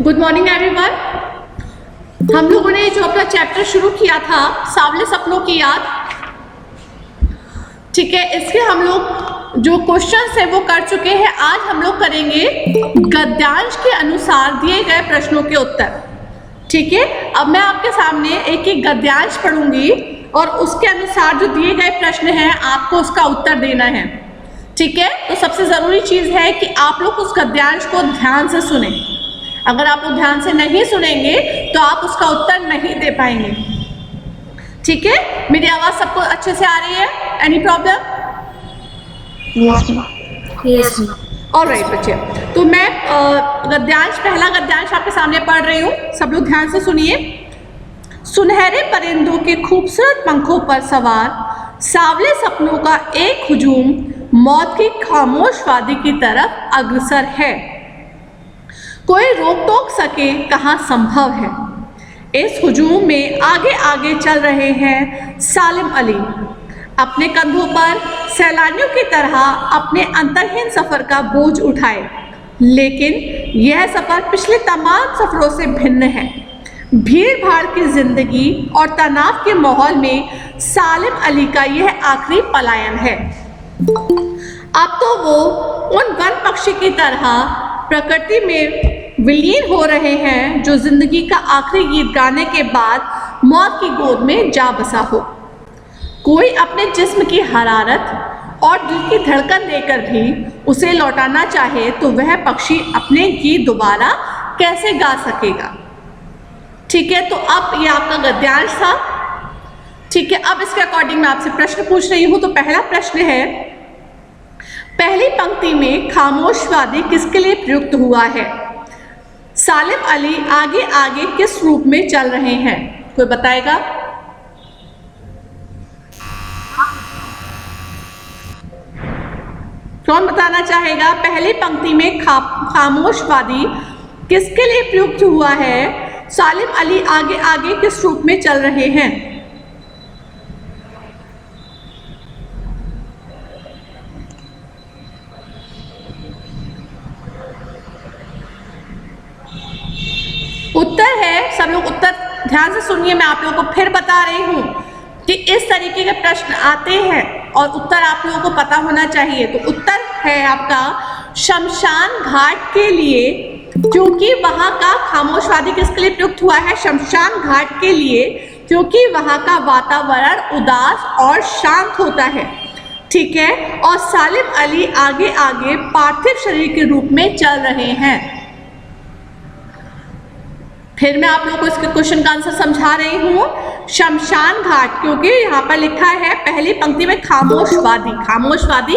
Good morning everyone. हम लोगों ने जो अपना चैप्टर शुरू किया था सांवले सपनों की याद, ठीक है, इसके हम लोग जो क्वेश्चंस है वो कर चुके हैं। आज हम लोग करेंगे गद्यांश के अनुसार दिए गए प्रश्नों के उत्तर। ठीक है, अब मैं आपके सामने एक एक गद्यांश पढ़ूंगी और उसके अनुसार जो दिए गए प्रश्न हैं आपको उसका उत्तर देना है। ठीक है, तो सबसे जरूरी चीज है कि आप लोग उस गद्यांश को ध्यान से सुने। अगर आप लोग ध्यान से नहीं सुनेंगे तो आप उसका उत्तर नहीं दे पाएंगे। ठीक है, मेरी आवाज सबको अच्छे से आ रही है? Any problem? यस। ऑलराइट बच्चे, तो मैं पहला गद्यांश आपके सामने पढ़ रही हूँ, सब लोग ध्यान से सुनिए। सुनहरे परिंदों के खूबसूरत पंखों पर सवार सांवले सपनों का एक हुजूम मौत की खामोश वादी की तरफ अग्रसर है। कोई रोक टोक सके कहाँ संभव है। इस हुजूम में आगे आगे चल रहे हैं सालिम अली, अपने कंधों पर सैलानियों की तरह अपने अंतरहीन सफर का बोझ उठाए। लेकिन यह सफर पिछले तमाम सफरों से भिन्न है। भीड़ भाड़ की जिंदगी और तनाव के माहौल में सालिम अली का यह आखिरी पलायन है। अब तो वो उन वन पक्षी की तरह प्रकृति में विलीन हो रहे हैं जो जिंदगी का आखिरी गीत गाने के बाद मौत की गोद में जा बसा हो। कोई अपने जिस्म की हरारत और दिल की धड़कन देकर भी उसे लौटाना चाहे तो वह पक्षी अपने गीत दोबारा कैसे गा सकेगा। ठीक है, तो अब ये आपका गद्यांश था। ठीक है, अब इसके अकॉर्डिंग मैं आपसे प्रश्न पूछ रही हूं। तो पहला प्रश्न है, पहली पंक्ति में खामोश वादी किसके लिए प्रयुक्त हुआ है? सालिम अली आगे आगे किस रूप में चल रहे हैं? कोई बताएगा? कौन बताना चाहेगा? पहली पंक्ति में खामोश वादी किसके लिए प्रयुक्त हुआ है? सालिम अली आगे आगे किस रूप में चल रहे हैं? उत्तर है, सब लोग उत्तर ध्यान से सुनिए, मैं आप लोगों को फिर बता रही हूं कि इस तरीके के प्रश्न आते हैं और उत्तर आप लोगों को पता होना चाहिए। तो उत्तर है आपका शमशान घाट के लिए, क्योंकि वहां का खामोश वादी किसके लिए प्रयुक्त हुआ है? शमशान घाट के लिए, क्योंकि वहां का वातावरण उदास और शांत होता है। ठीक है, और सालिम अली आगे आगे पार्थिव शरीर के रूप में चल रहे हैं। फिर मैं आप लोगों को इसके क्वेश्चन का आंसर समझा रही हूँ। शमशान घाट, क्योंकि यहाँ पर लिखा है पहली पंक्ति में खामोश वादी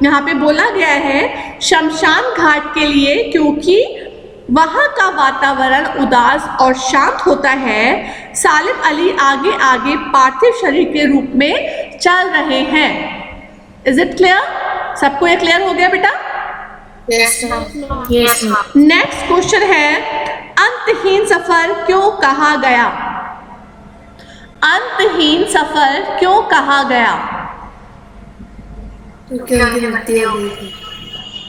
यहाँ पे बोला गया है शमशान घाट के लिए, क्योंकि वहाँ का वातावरण उदास और शांत होता है। सालिम अली आगे आगे पार्थिव शरीर के रूप में चल रहे हैं। Is it clear? सबको ये क्लियर हो गया बेटा? यस। नेक्स्ट क्वेश्चन है, अंतहीन सफर क्यों कहा गया? अंतहीन सफर क्यों कहा गया?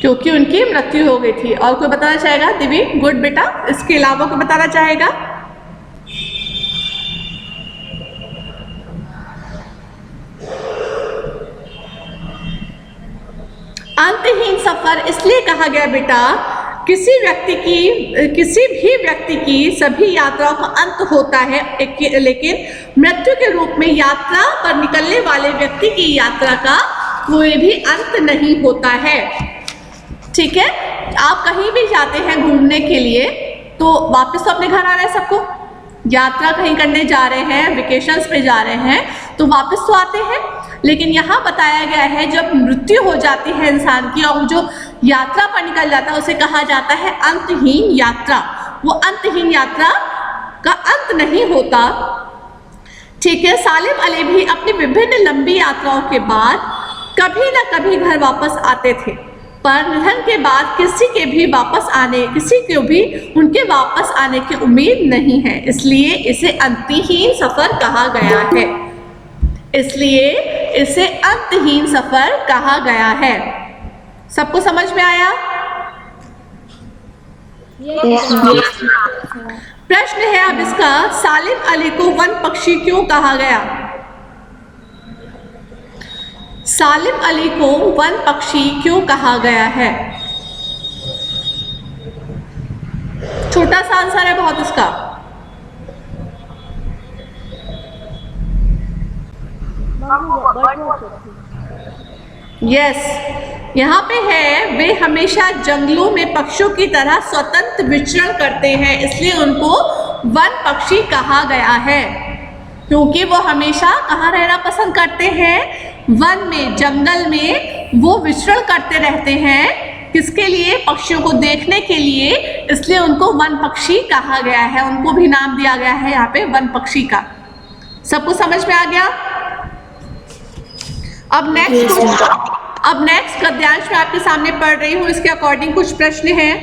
क्योंकि उनकी मृत्यु हो गई थी। और कोई बताना चाहेगा? दिव्य, गुड बेटा। इसके अलावा कोई बताना चाहेगा? अंतहीन सफर इसलिए कहा गया बेटा, किसी भी व्यक्ति की सभी यात्राओं का अंत होता है, लेकिन मृत्यु के रूप में यात्रा पर निकलने वाले व्यक्ति की यात्रा का कोई भी अंत नहीं होता है। ठीक है, आप कहीं भी जाते हैं घूमने के लिए तो वापस तो अपने घर आ रहे हैं, सबको यात्रा कहीं करने जा रहे हैं, वेकेशंस पे जा रहे हैं तो वापस तो आते हैं। लेकिन यहाँ बताया गया है जब मृत्यु हो जाती है इंसान की और जो यात्रा पर निकल जाता है उसे कहा जाता है अंतहीन यात्रा। वो अंतहीन यात्रा का अंत नहीं होता। ठीक है, सालिम अली भी अपनी विभिन्न लंबी यात्राओं के बाद कभी ना कभी घर वापस आते थे, पर निधन के बाद किसी को भी उनके वापस आने की उम्मीद नहीं है, इसलिए इसे अंतहीन सफर कहा गया है। सबको समझ में आया? प्रश्न है अब इसका, सालिम अली को वन पक्षी क्यों कहा गया? सालिम अली को वन पक्षी क्यों कहा गया है? छोटा सा आंसर है बहुत इसका। यस, यहाँ पे है, वे हमेशा जंगलों में पक्षियों की तरह स्वतंत्र विचरण करते हैं, इसलिए उनको वन पक्षी कहा गया है, क्योंकि वो हमेशा कहाँ रहना पसंद करते हैं? वन में, जंगल में वो विचरण करते रहते हैं। किसके लिए? पक्षियों को देखने के लिए, इसलिए उनको वन पक्षी कहा गया है। उनको भी नाम दिया गया है यहाँ पे वन पक्षी का। सबको समझ में आ गया? अब नेक्स्ट गद्यांश में आपके सामने पढ़ रही हूँ, इसके अकॉर्डिंग कुछ प्रश्न हैं।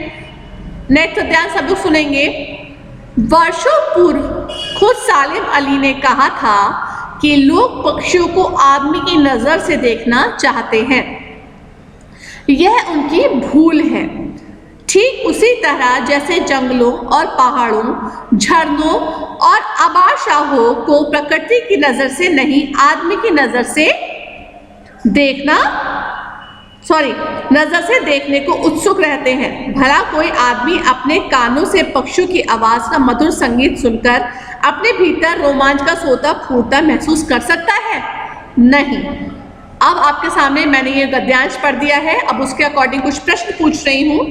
नेक्स्ट गद्यांश सब लोग सुनेंगे। वर्षों पूर्व खुद सालिम अली ने कहा था कि लोग पक्षियों को आदमी की नजर से देखना चाहते हैं, यह उनकी भूल है। ठीक उसी तरह जैसे जंगलों और पहाड़ों, झरनों और आबाशाहों को प्रकृति की नजर से नहीं, आदमी की नजर से नजर से देखने को उत्सुक रहते हैं। भला कोई आदमी अपने कानों से पक्षियों की आवाज का मधुर संगीत सुनकर अपने भीतर रोमांच का सोता फूटता महसूस कर सकता है? नहीं। अब आपके सामने मैंने ये गद्यांश पढ़ दिया है, अब उसके अकॉर्डिंग कुछ प्रश्न पूछ रही हूँ।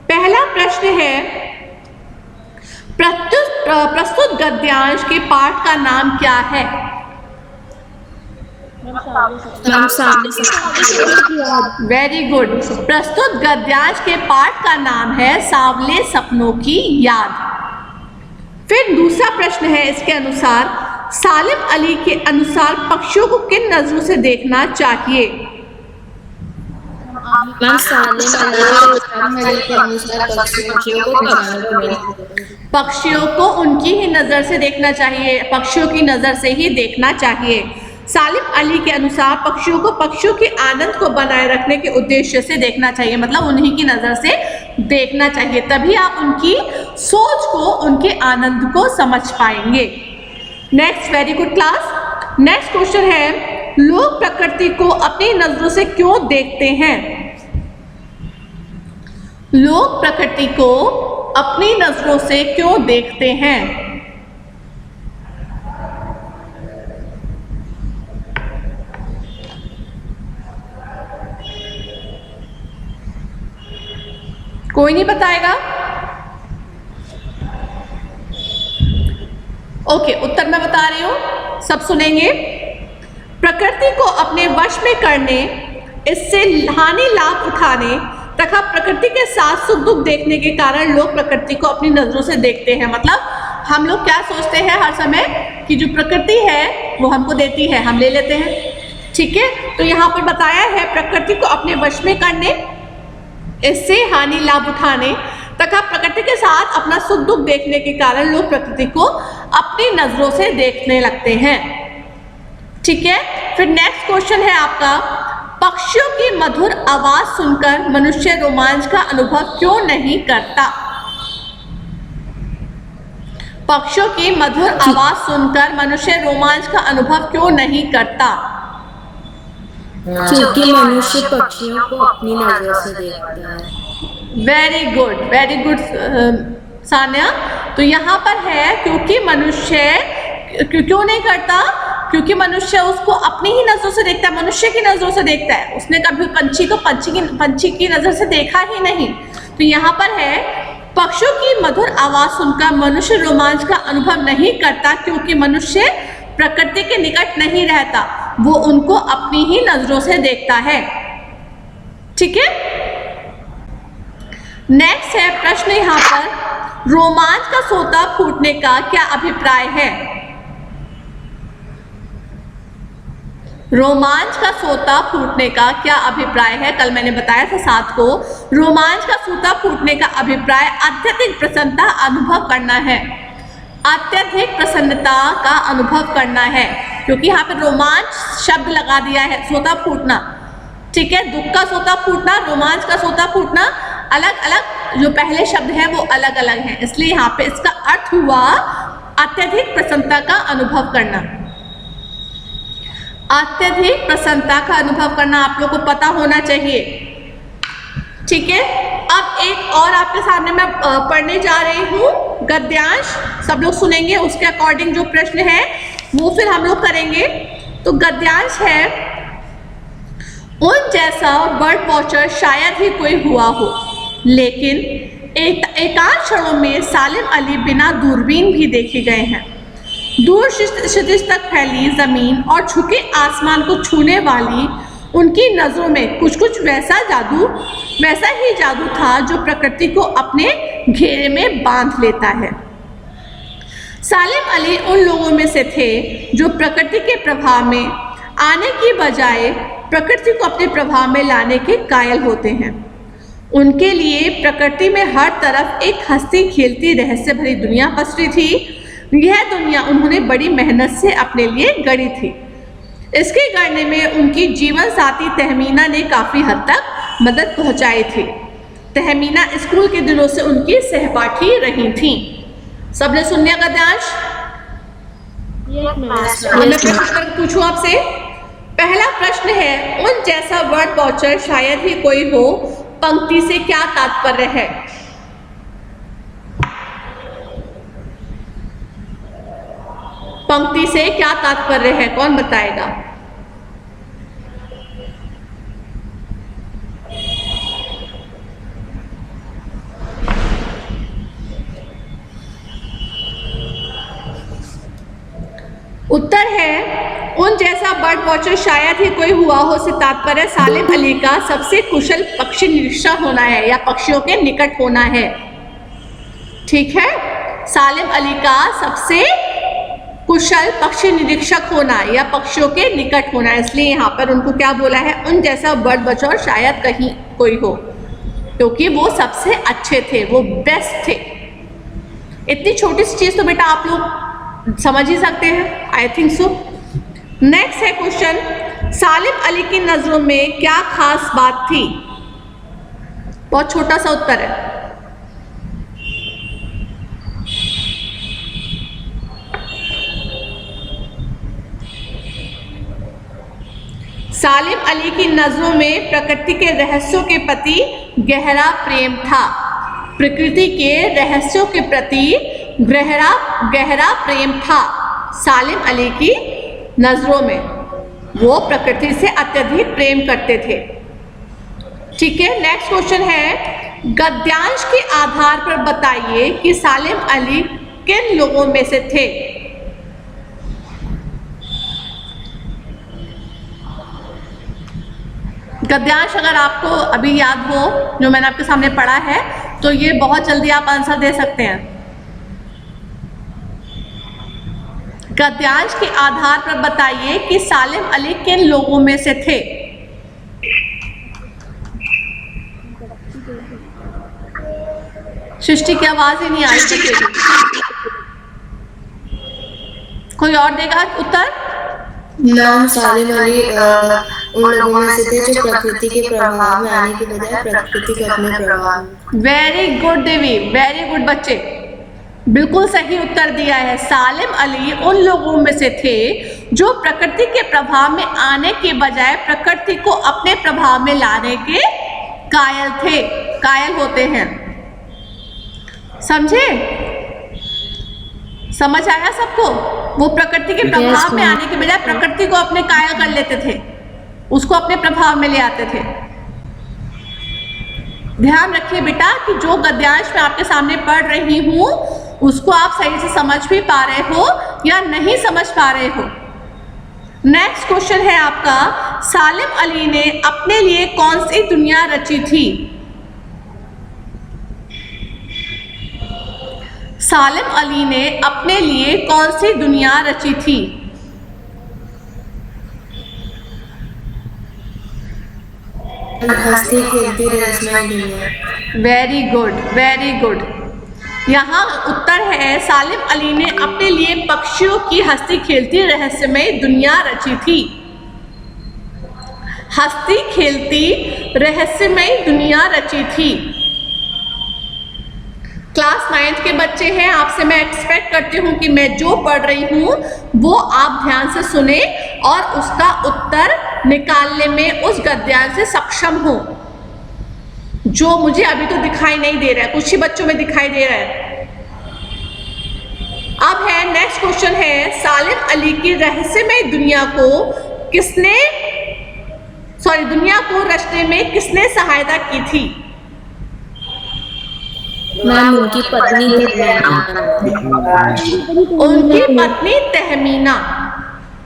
पहला प्रश्न है, प्रस्तुत गद्यांश के पाठ का नाम क्या है? Very good. प्रस्तुत गद्यांश के पाठ का नाम है सांवले सपनों की याद। फिर दूसरा प्रश्न है इसके अनुसार, सालिम अली के अनुसार पक्षियों को किन नजरों से देखना चाहिए? पक्षियों को उनकी ही नजर से देखना चाहिए, पक्षियों की नजर से ही देखना चाहिए। सालिम अली के अनुसार पक्षियों को पक्षियों के आनंद को बनाए रखने के उद्देश्य से देखना चाहिए, मतलब उन्हीं की नजर से देखना चाहिए, तभी आप उनकी सोच को, उनके आनंद को समझ पाएंगे। Next, very good class. Next question है, लोग प्रकृति को अपनी नजरों से क्यों देखते हैं? लोग प्रकृति को अपनी नजरों से क्यों देखते हैं? कोई नहीं बताएगा? ओके, उत्तर मैं बता रही हूं, सब सुनेंगे। प्रकृति को अपने वश में करने, इससे हानि लाभ उठाने तथा प्रकृति के साथ सुख दुख देखने के कारण लोग प्रकृति को अपनी नजरों से देखते हैं। मतलब हम लोग क्या सोचते हैं हर समय कि जो प्रकृति है वो हमको देती है, हम ले लेते हैं, ठीक है। तो यहाँ पर बताया है प्रकृति को अपने वश में करने, इससे हानि लाभ उठाने तथा प्रकृति के साथ अपना सुख दुख देखने के कारण लोग प्रकृति को अपनी नजरों से देखने लगते हैं, ठीक है। फिर नेक्स्ट क्वेश्चन है आपका, पक्षियों की मधुर आवाज सुनकर मनुष्य रोमांच का अनुभव क्यों नहीं करता? पक्षियों की मधुर आवाज सुनकर मनुष्य रोमांच का अनुभव क्यों नहीं करता? क्योंकि मनुष्य पक्षियों को अपनी नजर से देखता है। Very good Sanya. तो यहाँ पर है क्योंकि मनुष्य क्यों नहीं करता? क्योंकि मनुष्य उसको अपनी ही नजरों से देखता है, मनुष्य की नजरों से देखता है। उसने कभी पंछी को पंछी की नजर से देखा ही नहीं। तो यहाँ पर है, पक्षियों की मधुर आवाज सुनकर मनुष्य रोमांच का अनुभव नहीं करता क्योंकि मनुष्य प्रकृति के निकट नहीं रहता, वो उनको अपनी ही नजरों से देखता है, ठीक है। नेक्स्ट है प्रश्न यहाँ पर, रोमांच का सोता फूटने का क्या अभिप्राय है? रोमांच का सोता फूटने का क्या अभिप्राय है? कल मैंने बताया था 7 को। रोमांच का सोता फूटने का अभिप्राय अत्यधिक प्रसन्नता अनुभव करना है, अत्यधिक प्रसन्नता का अनुभव करना है, क्योंकि यहाँ पे रोमांच शब्द लगा दिया है, सोता फूटना, ठीक है, दुख का सोता फूटना, रोमांच का सोता फूटना, अलग अलग जो पहले शब्द है वो अलग अलग हैं, इसलिए यहाँ पे इसका अर्थ हुआ अत्यधिक प्रसन्नता का अनुभव करना। अत्यधिक प्रसन्नता का अनुभव करना आप लोग को पता होना चाहिए, ठीक है। अब एक और आपके सामने मैं पढ़ने जा रही हूँ गद्यांश, सब लोग सुनेंगे, उसके अकॉर्डिंग जो प्रश्न है वो फिर हम लोग करेंगे। तो गद्यांश है, उन जैसा बर्ड वॉचर शायद ही कोई हुआ हो, लेकिन एकांत क्षणों में सालिम अली बिना दूरबीन भी देखे गए हैं। दूर क्षितिज तक फैली जमीन और झुके आसमान को छूने वाली उनकी नजरों में कुछ कुछ वैसा ही जादू था जो प्रकृति को अपने घेरे में बांध लेता है। सालिम अली उन लोगों में से थे जो प्रकृति के प्रभाव में आने की बजाय प्रकृति को अपने प्रभाव में लाने के कायल होते हैं। उनके लिए प्रकृति में हर तरफ एक हंसती खेलती रहस्य भरी दुनिया पसरी थी। यह दुनिया उन्होंने बड़ी मेहनत से अपने लिए गढ़ी थी। इसके गढ़ने में उनकी जीवन साथी तहमीना ने काफ़ी हद तक मदद पहुंचाई थी। तहमीना स्कूल के दिनों से उनकी सहपाठी रही थीं। सबने सुन लिया गद्यांश? मैं प्रश्न पूछूं आपसे। पहला प्रश्न है, उन जैसा बर्ड वॉचर शायद ही कोई हो, पंक्ति से क्या तात्पर्य है? पंक्ति से क्या तात्पर्य है, कौन बताएगा? उत्तर है, उन जैसा बर्ड वॉचर शायद ही कोई हुआ हो से तात्पर्य सालिम अली का सबसे कुशल पक्षी निरीक्षक होना है या पक्षियों के निकट होना है। ठीक है, सालिम अली का सबसे कुशल पक्षी निरीक्षक होना या पक्षियों के निकट होना, इसलिए यहाँ पर उनको क्या बोला है, उन जैसा बर्ड वॉचर शायद कहीं कोई हो, क्योंकि वो सबसे अच्छे थे, वो बेस्ट थे। इतनी छोटी सी चीज तो बेटा आप लोग समझ ही सकते हैं, आई थिंक सो। नेक्स्ट है क्वेश्चन, सालिम अली की नजरों में क्या खास बात थी? बहुत छोटा सा उत्तर है। सालिम अली की नजरों में प्रकृति के रहस्यों के प्रति गहरा प्रेम था। प्रकृति के रहस्यों के प्रति गहरा प्रेम था सालिम अली की नजरों में, वो प्रकृति से अत्यधिक प्रेम करते थे। ठीक है, नेक्स्ट क्वेश्चन है, गद्यांश के आधार पर बताइए कि सालिम अली किन लोगों में से थे? गद्यांश अगर आपको अभी याद हो जो मैंने आपके सामने पढ़ा है तो ये बहुत जल्दी आप आंसर दे सकते हैं। गद्यांश के आधार पर बताइए कि सालिम अली किन लोगों में से थे? सृष्टि की आवाज ही नहीं आई बच्चे की। कोई और देगा उत्तर? नाम सालिम अली उन लोगों में से थे जो प्रकृति के प्रभाव में आने के बजाय प्रकृति के अपने प्रभाव। वेरी गुड देवी, वेरी गुड बच्चे, बिल्कुल सही उत्तर दिया है। सालिम अली उन लोगों में से थे जो प्रकृति के प्रभाव में आने के बजाय प्रकृति को अपने प्रभाव में लाने के कायल थे, कायल होते हैं। समझे? समझ आया सबको? वो प्रकृति के प्रभाव में आने के बजाय प्रकृति को अपने कायल कर लेते थे, उसको अपने प्रभाव में ले आते थे। ध्यान रखिए बेटा कि जो गद्यांश मैं आपके सामने पढ़ रही हूं उसको आप सही से समझ भी पा रहे हो या नहीं समझ पा रहे हो। नेक्स्ट क्वेश्चन है आपका, सालिम अली ने अपने लिए कौन सी दुनिया रची थी? सालिम अली ने अपने लिए कौन सी दुनिया रची थी? हंसती खेलती रहस्यमय दुनिया। Very good, very good. यहाँ उत्तर है, सालिम अली ने अपने लिए पक्षियों की हंसती खेलती रहस्यमय दुनिया रची थी। हंसती खेलती रहस्यमय दुनिया रची थी। क्लास 9th के बच्चे हैं, आपसे मैं एक्सपेक्ट करती हूँ कि मैं जो पढ़ रही हूँ वो आप ध्यान से सुने और उसका उत्तर निकालने में उस गद्यांश से सक्षम हो, जो मुझे अभी तो दिखाई नहीं दे रहा है, कुछ ही बच्चों में दिखाई दे रहा है। अब है नेक्स्ट क्वेश्चन है, सालिम अली की रहस्यमय दुनिया को रचने में किसने सहायता की थी? मैम उनकी पत्नी उनकी पत्नी तहमीना।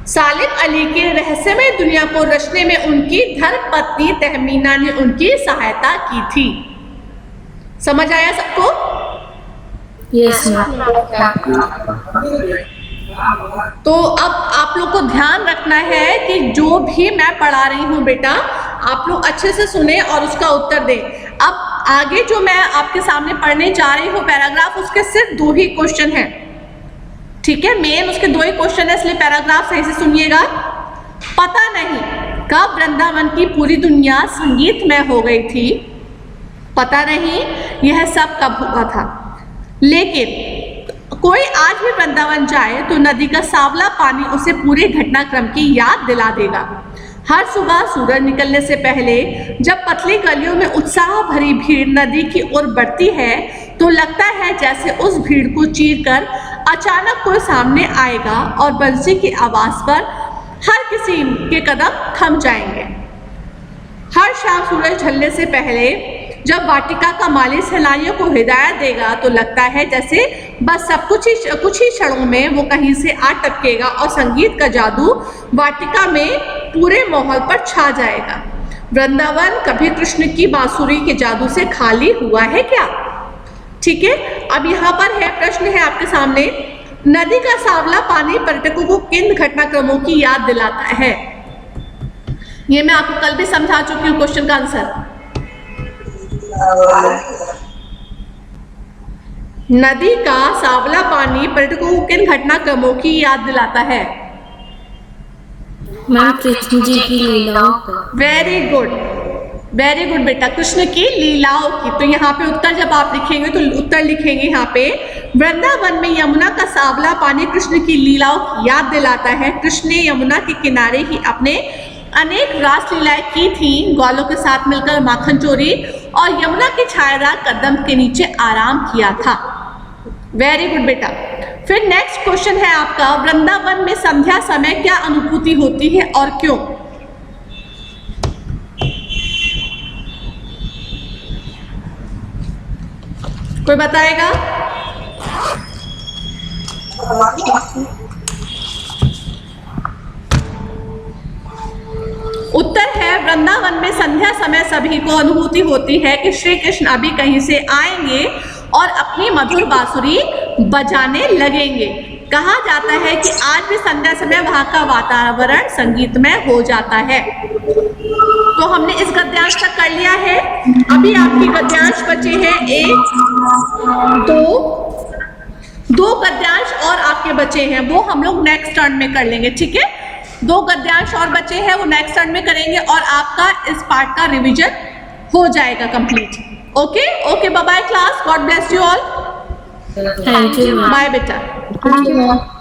सालिम अली के रहस्यमय दुनिया को रचने में उनकी धर्मपत्नी तहमीना ने उनकी सहायता की थी। समझ आया सबको? Yes ma'am. तो अब आप लोग को ध्यान रखना है कि जो भी मैं पढ़ा रही हूँ बेटा, आप लोग अच्छे से सुने और उसका उत्तर दें। अब आगे जो मैं आपके सामने पढ़ने जा रही हूँ पैराग्राफ, उसके सिर्फ 2 ही क्वेश्चन हैं, ठीक है? मेन उसके 2 ही क्वेश्चन है, इसलिए पैराग्राफ सही से सुनिएगा। पता नहीं कब वृंदावन की पूरी दुनिया संगीतमय हो गई थी, पता नहीं यह सब कब हुआ था, लेकिन कोई आज भी वृंदावन जाए तो नदी का सांवला पानी उसे पूरे घटनाक्रम की याद दिला देगा। हर सुबह सूरज निकलने से पहले जब पतली गलियों में उत्साह भरी भीड़ नदी की ओर बढ़ती है तो लगता है जैसे उस भीड़ को चीरकर अचानक कोई सामने आएगा और बंसी की आवाज पर हर किसी के कदम थम जाएंगे। हर शाम सूरज ढलने से पहले जब वाटिका का माली सैलानियों को हिदायत देगा तो लगता है जैसे बस सब कुछ ही क्षणों में वो कहीं से आ टपकेगा और संगीत का जादू वाटिका में पूरे माहौल पर छा जाएगा। वृंदावन कभी कृष्ण की बांसुरी के जादू से खाली हुआ है क्या? ठीक है, अब यहाँ पर है प्रश्न है आपके सामने, नदी का सांवला पानी पर्यटकों को किन घटनाक्रमों की याद दिलाता है? ये मैं आपको कल भी समझा चुकी हूँ क्वेश्चन का आंसर। नदी का सांवला पानी पर्यटकों को किन घटनाक्रमों की याद दिलाता है? मैम कृष्ण जी की लीलाओं का। वेरी गुड बेटा, कृष्ण की लीलाओं की। तो यहाँ पे उत्तर जब आप लिखेंगे तो उत्तर लिखेंगे यहाँ पे, वृंदावन में यमुना का सांवला पानी कृष्ण की लीलाओं की याद दिलाता है। कृष्ण ने यमुना के किनारे ही अपने अनेक रासलीलाएं की थी, ग्वालों के साथ मिलकर माखन चोरी और यमुना के छायादार कदम के नीचे आराम किया था। वेरी गुड बेटा। फिर नेक्स्ट क्वेश्चन है आपका, वृंदावन में संध्या समय क्या अनुभूति होती है और क्यों? कोई बताएगा? उत्तर है, वृंदावन में संध्या समय सभी को अनुभूति होती है कि श्री कृष्ण अभी कहीं से आएंगे और अपनी मधुर बांसुरी बजाने लगेंगे। कहा जाता है कि आज भी संध्या समय वहां का वातावरण संगीतमय हो जाता है। तो हमने इस गद्यांश तक कर लिया है। अभी आपके गद्यांश बचे हैं 1, 2 गद्यांश और आपके बचे हैं, वो हम लोग नेक्स्ट टर्न में कर लेंगे। ठीक है, 2 गद्यांश और बचे हैं, वो नेक्स्ट टर्न में करेंगे और आपका इस पार्ट का रिवीजन हो जाएगा complete. Okay, bye bye class, god bless you all, thank you. Bye बेटा। Thank you.